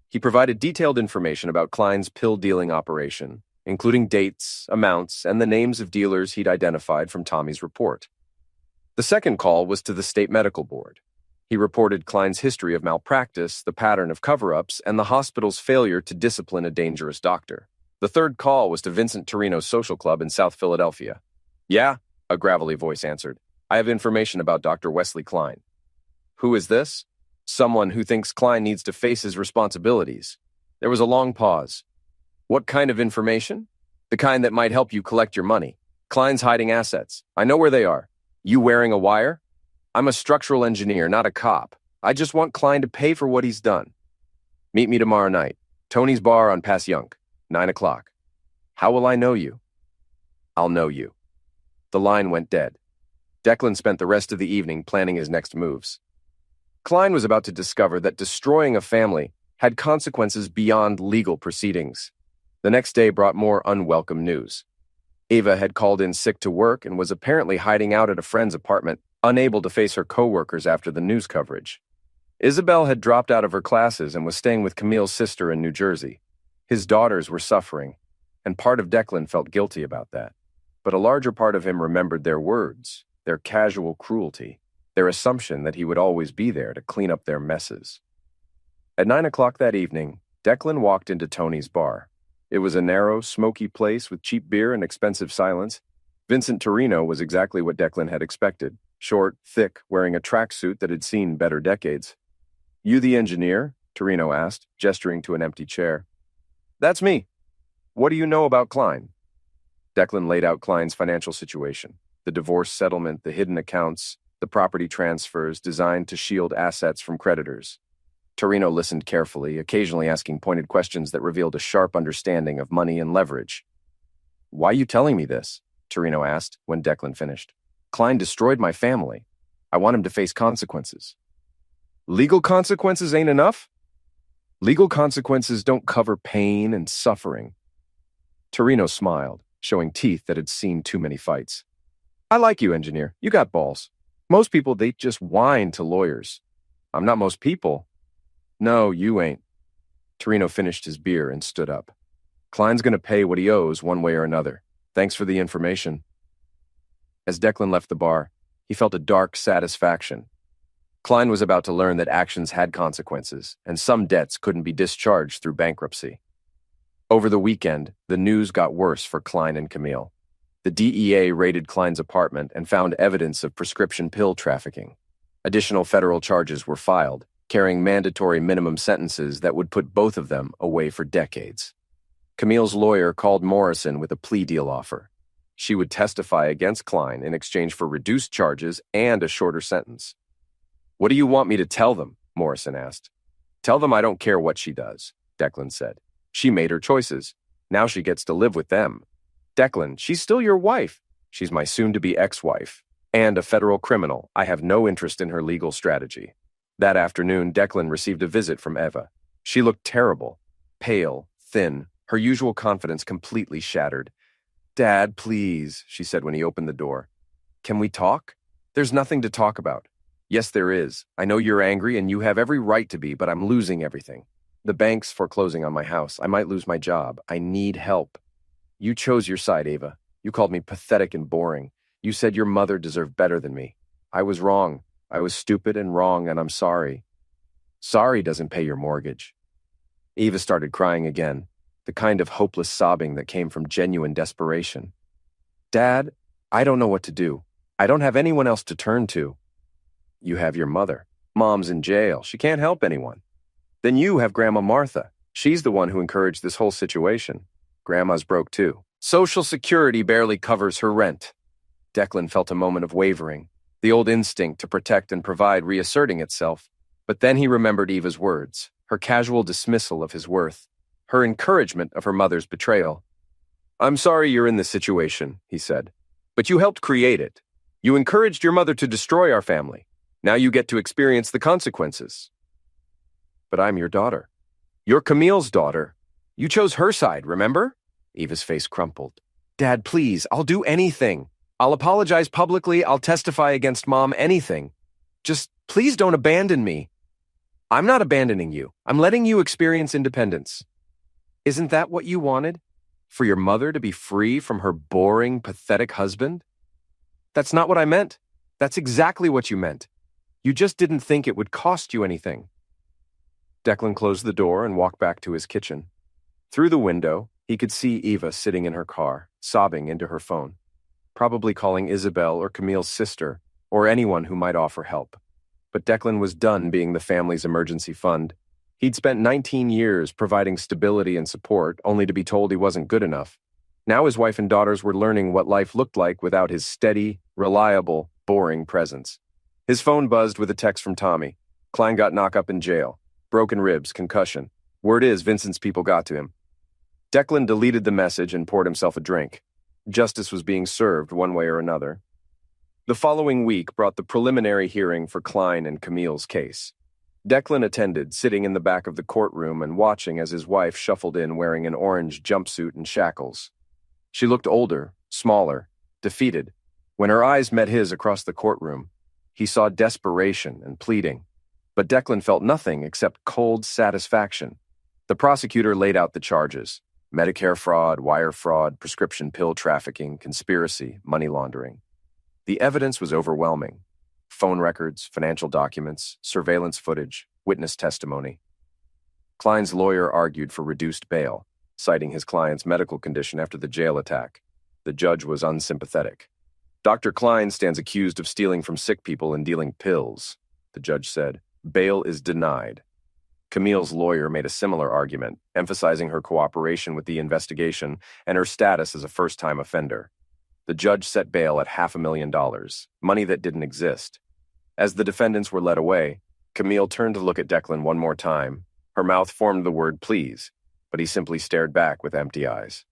He provided detailed information about Klein's pill-dealing operation, including dates, amounts, and the names of dealers he'd identified from Tommy's report. The second call was to the state medical board. He reported Klein's history of malpractice, the pattern of cover-ups, and the hospital's failure to discipline a dangerous doctor. The third call was to Vincent Torino's social club in South Philadelphia. "Yeah," a gravelly voice answered. "I have information about Dr. Wesley Klein." "Who is this?" "Someone who thinks Klein needs to face his responsibilities." There was a long pause. "What kind of information?" "The kind that might help you collect your money. Klein's hiding assets. I know where they are." "You wearing a wire?" "I'm a structural engineer, not a cop. I just want Klein to pay for what he's done." "Meet me tomorrow night. Tony's Bar on Passyunk, 9 o'clock. "How will I know you?" "I'll know you." The line went dead. Declan spent the rest of the evening planning his next moves. Klein was about to discover that destroying a family had consequences beyond legal proceedings. The next day brought more unwelcome news. Ava had called in sick to work and was apparently hiding out at a friend's apartment, unable to face her coworkers after the news coverage. Isabel had dropped out of her classes and was staying with Camille's sister in New Jersey. His daughters were suffering, and part of Declan felt guilty about that. But a larger part of him remembered their words, their casual cruelty, their assumption that he would always be there to clean up their messes. At 9 o'clock that evening, Declan walked into Tony's bar. It was a narrow, smoky place with cheap beer and expensive silence. Vincent Torino was exactly what Declan had expected, short, thick, wearing a tracksuit that had seen better decades. "You the engineer?" Torino asked, gesturing to an empty chair. "That's me. What do you know about Klein?" Declan laid out Klein's financial situation, the divorce settlement, the hidden accounts, the property transfers designed to shield assets from creditors. Torino listened carefully, occasionally asking pointed questions that revealed a sharp understanding of money and leverage. "Why are you telling me this?" Torino asked when Declan finished. "Klein destroyed my family. I want him to face consequences." "Legal consequences ain't enough?" "Legal consequences don't cover pain and suffering." Torino smiled, showing teeth that had seen too many fights. "I like you, engineer. You got balls. Most people, they just whine to lawyers. I'm not most people." "No, you ain't." Torino finished his beer and stood up. "Klein's going to pay what he owes one way or another. Thanks for the information." As Declan left the bar, he felt a dark satisfaction. Klein was about to learn that actions had consequences, and some debts couldn't be discharged through bankruptcy. Over the weekend, the news got worse for Klein and Camille. The DEA raided Klein's apartment and found evidence of prescription pill trafficking. Additional federal charges were filed, carrying mandatory minimum sentences that would put both of them away for decades. Camille's lawyer called Morrison with a plea deal offer. She would testify against Klein in exchange for reduced charges and a shorter sentence. "What do you want me to tell them?" Morrison asked. "Tell them I don't care what she does," Declan said. "She made her choices. Now she gets to live with them." "Declan, she's still your wife." "She's my soon-to-be ex-wife. And a federal criminal. I have no interest in her legal strategy." That afternoon, Declan received a visit from Eva. She looked terrible, pale, thin, her usual confidence completely shattered. "Dad, please," she said when he opened the door. "Can we talk?" "There's nothing to talk about." "Yes, there is. I know you're angry and you have every right to be, but I'm losing everything. The bank's foreclosing on my house. I might lose my job. I need help." "You chose your side, Ava. You called me pathetic and boring. You said your mother deserved better than me. I was wrong. I was stupid and wrong, and I'm sorry." "Sorry doesn't pay your mortgage." Eva started crying again, the kind of hopeless sobbing that came from genuine desperation. "Dad, I don't know what to do. I don't have anyone else to turn to." "You have your mother. Mom's in jail. She can't help anyone." "Then you have Grandma Martha. She's the one who encouraged this whole situation. Grandma's broke too. Social Security barely covers her rent." Declan felt a moment of wavering, the old instinct to protect and provide reasserting itself. But then he remembered Eva's words, her casual dismissal of his worth, her encouragement of her mother's betrayal. "I'm sorry you're in this situation," he said, "but you helped create it. You encouraged your mother to destroy our family. Now you get to experience the consequences." "But I'm your daughter." "You're Camille's daughter. You chose her side, remember?" Eva's face crumpled. "Dad, please, I'll do anything. I'll apologize publicly, I'll testify against Mom, anything. Just please don't abandon me." "I'm not abandoning you. I'm letting you experience independence." "Isn't that what you wanted? For your mother to be free from her boring, pathetic husband?" "That's not what I meant. That's exactly what you meant. You just didn't think it would cost you anything." Declan closed the door and walked back to his kitchen. Through the window, he could see Eva sitting in her car, sobbing into her phone, probably calling Isabel or Camille's sister, or anyone who might offer help. But Declan was done being the family's emergency fund. He'd spent 19 years providing stability and support, only to be told he wasn't good enough. Now his wife and daughters were learning what life looked like without his steady, reliable, boring presence. His phone buzzed with a text from Tommy. Klein got knocked up in jail. Broken ribs, concussion. Word is Vincent's people got to him. Declan deleted the message and poured himself a drink. Justice was being served one way or another. The following week brought the preliminary hearing for Klein and Camille's case. Declan attended, sitting in the back of the courtroom and watching as his wife shuffled in wearing an orange jumpsuit and shackles. She looked older, smaller, defeated. When her eyes met his across the courtroom, he saw desperation and pleading. But Declan felt nothing except cold satisfaction. The prosecutor laid out the charges: Medicare fraud, wire fraud, prescription pill trafficking, conspiracy, money laundering. The evidence was overwhelming. Phone records, financial documents, surveillance footage, witness testimony. Klein's lawyer argued for reduced bail, citing his client's medical condition after the jail attack. The judge was unsympathetic. Dr. Klein stands accused of stealing from sick people and dealing pills, the judge said. Bail is denied. Camille's lawyer made a similar argument, emphasizing her cooperation with the investigation and her status as a first-time offender. The judge set bail at $500,000, money that didn't exist. As the defendants were led away, Camille turned to look at Declan one more time. Her mouth formed the word please, but he simply stared back with empty eyes.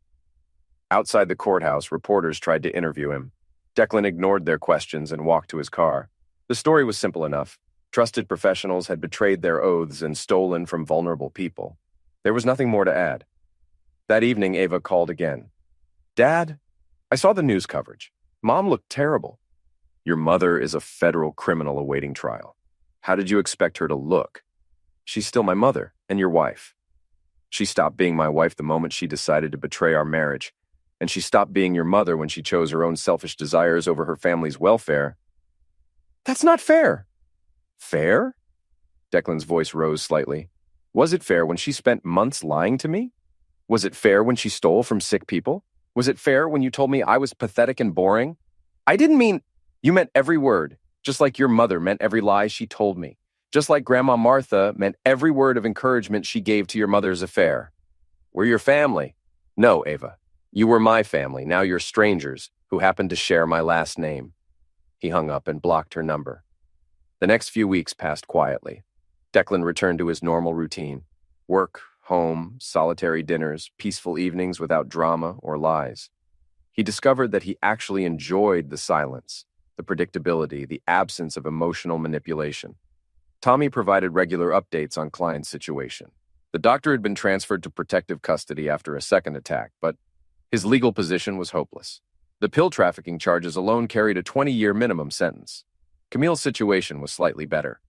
Outside the courthouse, reporters tried to interview him. Declan ignored their questions and walked to his car. The story was simple enough. Trusted professionals had betrayed their oaths and stolen from vulnerable people. There was nothing more to add. That evening, Ava called again. "Dad, I saw the news coverage. Mom looked terrible." "Your mother is a federal criminal awaiting trial. How did you expect her to look?" "She's still my mother and your wife." "She stopped being my wife the moment she decided to betray our marriage, and she stopped being your mother when she chose her own selfish desires over her family's welfare." "That's not fair." "Fair?" Declan's voice rose slightly. "Was it fair when she spent months lying to me? Was it fair when she stole from sick people? Was it fair when you told me I was pathetic and boring? I didn't mean... You meant every word, just like your mother meant every lie she told me. Just like Grandma Martha meant every word of encouragement she gave to your mother's affair. We're your family." "No, Ava. You were my family. Now you're strangers who happen to share my last name." He hung up and blocked her number. The next few weeks passed quietly. Declan returned to his normal routine: work, home, solitary dinners, peaceful evenings without drama or lies. He discovered that he actually enjoyed the silence, the predictability, the absence of emotional manipulation. Tommy provided regular updates on Klein's situation. The doctor had been transferred to protective custody after a second attack, but his legal position was hopeless. The pill trafficking charges alone carried a 20-year minimum sentence. Camille's situation was slightly better.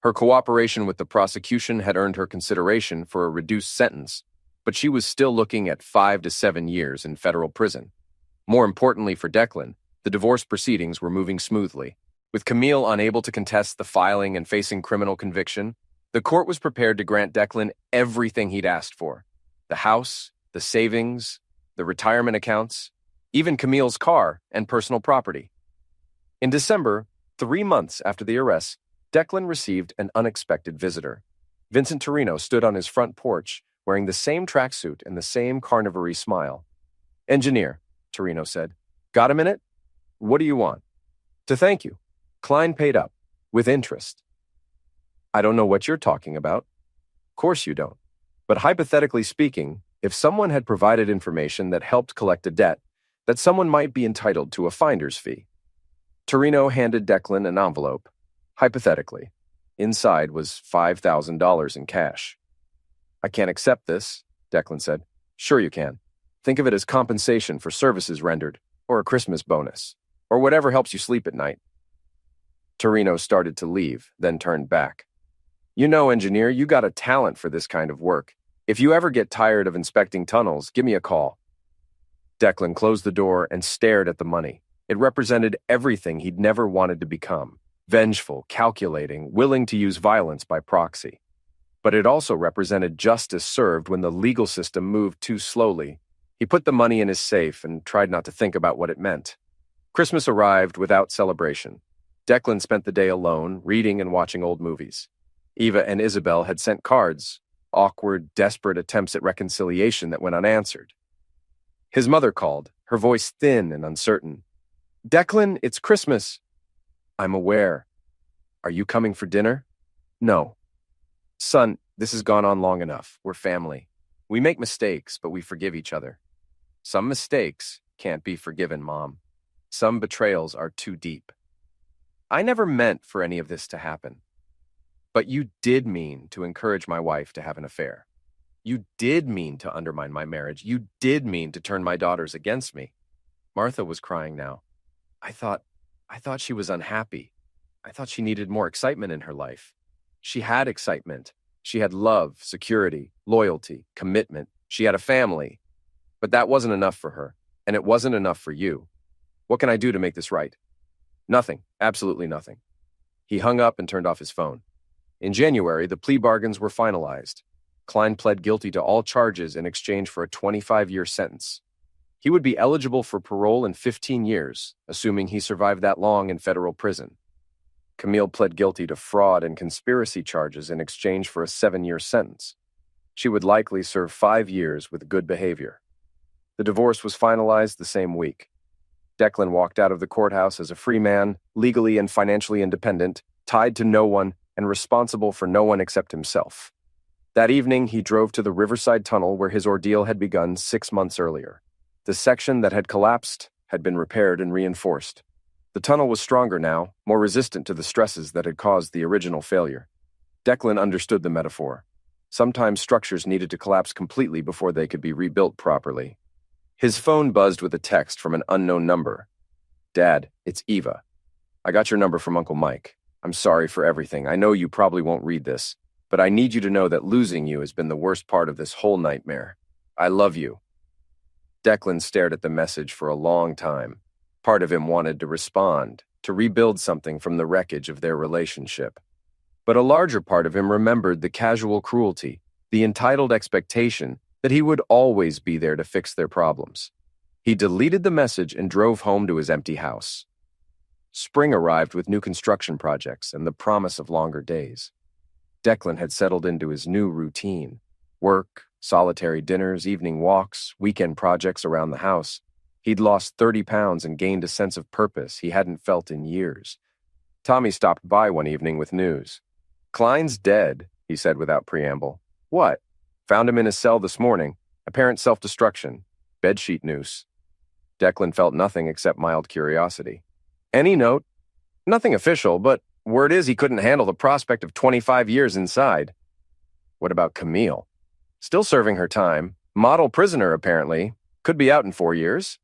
Her cooperation with the prosecution had earned her consideration for a reduced sentence, but she was still looking at 5 to 7 years in federal prison. More importantly for Declan, the divorce proceedings were moving smoothly. With Camille unable to contest the filing and facing criminal conviction, the court was prepared to grant Declan everything he'd asked for: the house, the savings, the retirement accounts, even Camille's car and personal property. In December, 3 months after the arrest, Declan received an unexpected visitor. Vincent Torino stood on his front porch, wearing the same tracksuit and the same carnivory smile. "Engineer," Torino said. "Got a minute? What do you want?" "To thank you. Klein paid up, with interest." "I don't know what you're talking about." "Of course you don't. But hypothetically speaking, if someone had provided information that helped collect a debt, that someone might be entitled to a finder's fee." Torino handed Declan an envelope. Hypothetically, inside was $5,000 in cash. "I can't accept this," Declan said. "Sure you can. Think of it as compensation for services rendered, or a Christmas bonus, or whatever helps you sleep at night." Torino started to leave, then turned back. "You know, engineer, you got a talent for this kind of work. If you ever get tired of inspecting tunnels, give me a call." Declan closed the door and stared at the money. It represented everything he'd never wanted to become: vengeful, calculating, willing to use violence by proxy. But it also represented justice served when the legal system moved too slowly. He put the money in his safe and tried not to think about what it meant. Christmas arrived without celebration. Declan spent the day alone, reading and watching old movies. Eva and Isabel had sent cards, awkward, desperate attempts at reconciliation that went unanswered. His mother called, her voice thin and uncertain. "Declan, it's Christmas." "I'm aware. Are you coming for dinner?" "No." "Son, this has gone on long enough. We're family. We make mistakes, but we forgive each other." "Some mistakes can't be forgiven, Mom. Some betrayals are too deep." "I never meant for any of this to happen." But you did mean to encourage my wife to have an affair. You did mean to undermine my marriage. You did mean to turn my daughters against me." Martha was crying now. I thought, I thought she was unhappy. I thought she needed more excitement in her life. She had excitement. She had love, security, loyalty, commitment. She had a family. But that wasn't enough for her, and it wasn't enough for you. What can I do to make this right? Nothing, absolutely nothing. He hung up and turned off his phone. In January, the plea bargains were finalized. Klein pled guilty to all charges in exchange for a 25-year sentence. He would be eligible for parole in 15 years, assuming he survived that long in federal prison. Camille pled guilty to fraud and conspiracy charges in exchange for a 7-year sentence. She would likely serve 5 years with good behavior. The divorce was finalized the same week. Declan walked out of the courthouse as a free man, legally and financially independent, tied to no one, and responsible for no one except himself. That evening, he drove to the Riverside Tunnel where his ordeal had begun 6 months earlier. The section that had collapsed had been repaired and reinforced. The tunnel was stronger now, more resistant to the stresses that had caused the original failure. Declan understood the metaphor. Sometimes structures needed to collapse completely before they could be rebuilt properly. His phone buzzed with a text from an unknown number. "Dad, it's Eva. I got your number from Uncle Mike. I'm sorry for everything. I know you probably won't read this, but I need you to know that losing you has been the worst part of this whole nightmare. I love you." Declan stared at the message for a long time. Part of him wanted to respond, to rebuild something from the wreckage of their relationship. But a larger part of him remembered the casual cruelty, the entitled expectation that he would always be there to fix their problems. He deleted the message and drove home to his empty house. Spring arrived with new construction projects and the promise of longer days. Declan had settled into his new routine: work, solitary dinners, evening walks, weekend projects around the house. He'd lost 30 pounds and gained a sense of purpose he hadn't felt in years. Tommy stopped by one evening with news. "Klein's dead," he said without preamble. "What?" "Found him in his cell this morning. Apparent self-destruction. Bedsheet noose." Declan felt nothing except mild curiosity. "Any note?" "Nothing official, but word is he couldn't handle the prospect of 25 years inside." "What about Camille?" "Still serving her time. Model prisoner, apparently. Could be out in 4 years."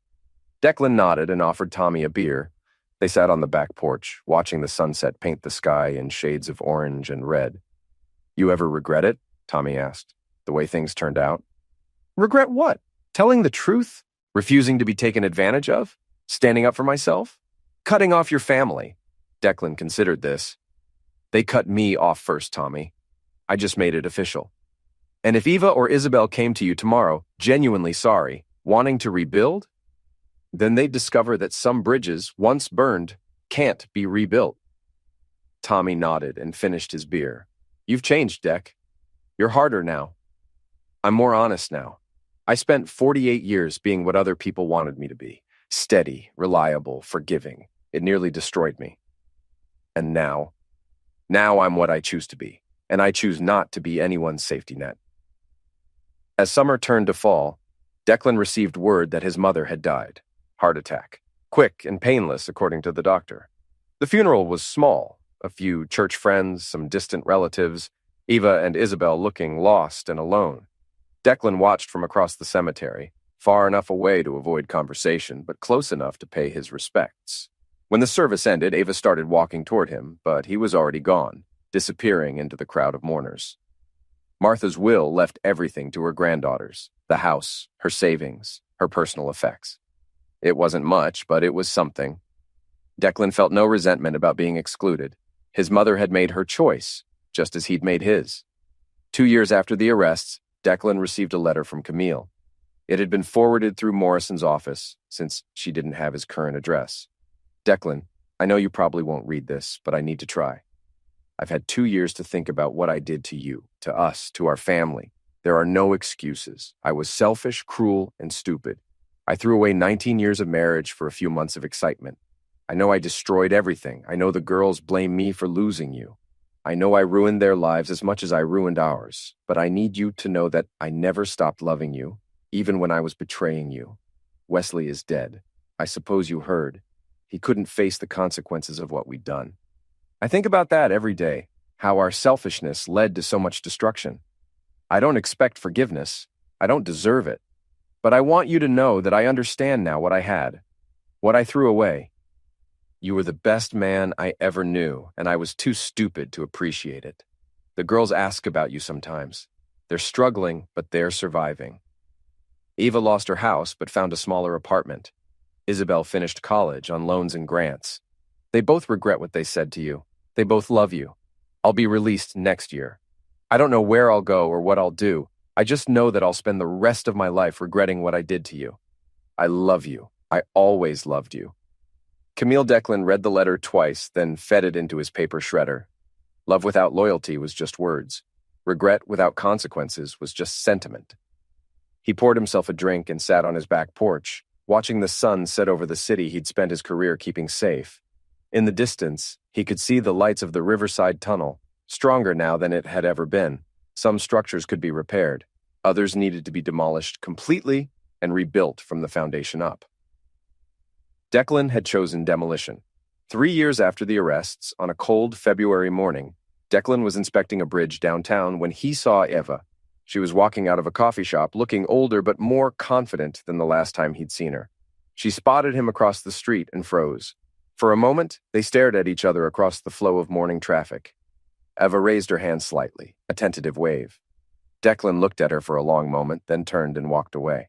Declan nodded and offered Tommy a beer. They sat on the back porch, watching the sunset paint the sky in shades of orange and red. "You ever regret it?" Tommy asked. "The way things turned out?" "Regret what? Telling the truth? Refusing to be taken advantage of? Standing up for myself? Cutting off your family?" Declan considered this. "They cut me off first, Tommy. I just made it official. And if Eva or Isabel came to you tomorrow, genuinely sorry, wanting to rebuild, then they'd discover that some bridges, once burned, can't be rebuilt." Tommy nodded and finished his beer. "You've changed, Deck. You're harder now. I'm more honest now. I spent 48 years being what other people wanted me to be. Steady, reliable, forgiving. It nearly destroyed me. And now I'm what I choose to be, and I choose not to be anyone's safety net." As summer turned to fall, Declan received word that his mother had died. Heart attack. Quick and painless, according to the doctor. The funeral was small. A few church friends, some distant relatives, Eva and Isabel looking lost and alone. Declan watched from across the cemetery, far enough away to avoid conversation, but close enough to pay his respects. When the service ended, Eva started walking toward him, but he was already gone, disappearing into the crowd of mourners. Martha's will left everything to her granddaughters: the house, her savings, her personal effects. It wasn't much, but it was something. Declan felt no resentment about being excluded. His mother had made her choice, just as he'd made his. 2 years after the arrests, Declan received a letter from Camille. It had been forwarded through Morrison's office, since she didn't have his current address. "Declan, I know you probably won't read this, but I need to try. I've had 2 years to think about what I did to you, to us, to our family. There are no excuses. I was selfish, cruel, and stupid. I threw away 19 years of marriage for a few months of excitement. I know I destroyed everything. I know the girls blame me for losing you. I know I ruined their lives as much as I ruined ours, but I need you to know that I never stopped loving you, even when I was betraying you. Wesley is dead. I suppose you heard. He couldn't face the consequences of what we'd done. I think about that every day. how our selfishness led to so much destruction. I don't expect forgiveness. I don't deserve it. But I want you to know that I understand now what I had, what I threw away. You were the best man I ever knew, and I was too stupid to appreciate it. The girls ask about you sometimes. They're struggling, but they're surviving. Eva lost her house, but found a smaller apartment. Isabel finished college on loans and grants. They both regret what they said to you. They both love you. I'll be released next year. I don't know where I'll go or what I'll do. I just know that I'll spend the rest of my life regretting what I did to you. I love you. I always loved you. Camille Declan read the letter twice, then fed it into his paper shredder. Love without loyalty was just words. Regret without consequences was just sentiment. He poured himself a drink and sat on his back porch, watching the sun set over the city he'd spent his career keeping safe. In the distance, he could see the lights of the Riverside Tunnel, stronger now than it had ever been. Some structures could be repaired. Others needed to be demolished completely and rebuilt from the foundation up. Declan had chosen demolition. 3 years after the arrests, on a cold February morning, Declan was inspecting a bridge downtown when he saw Eva. She was walking out of a coffee shop, looking older but more confident than the last time he'd seen her. She spotted him across the street and froze. For a moment, they stared at each other across the flow of morning traffic. Eva raised her hand slightly, a tentative wave. Declan looked at her for a long moment, then turned and walked away.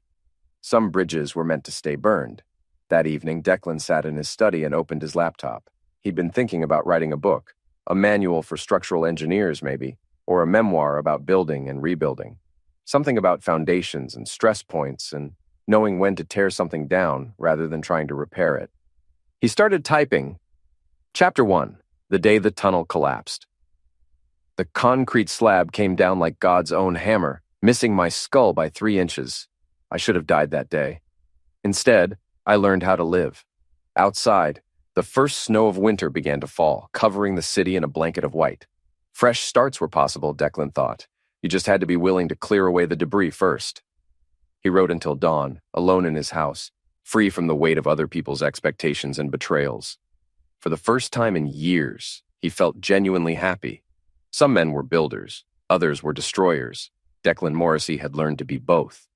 Some bridges were meant to stay burned. That evening, Declan sat in his study and opened his laptop. He'd been thinking about writing a book, a manual for structural engineers maybe, or a memoir about building and rebuilding. Something about foundations and stress points and knowing when to tear something down rather than trying to repair it. He started typing. Chapter 1. The Day the Tunnel Collapsed. The concrete slab came down like God's own hammer, missing my skull by 3 inches. I should have died that day. Instead, I learned how to live. Outside, the first snow of winter began to fall, covering the city in a blanket of white. Fresh starts were possible, Declan thought. You just had to be willing to clear away the debris first. He wrote until dawn, alone in his house, free from the weight of other people's expectations and betrayals. For the first time in years, he felt genuinely happy. Some men were builders, others were destroyers. Declan Morrissey had learned to be both.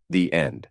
The end.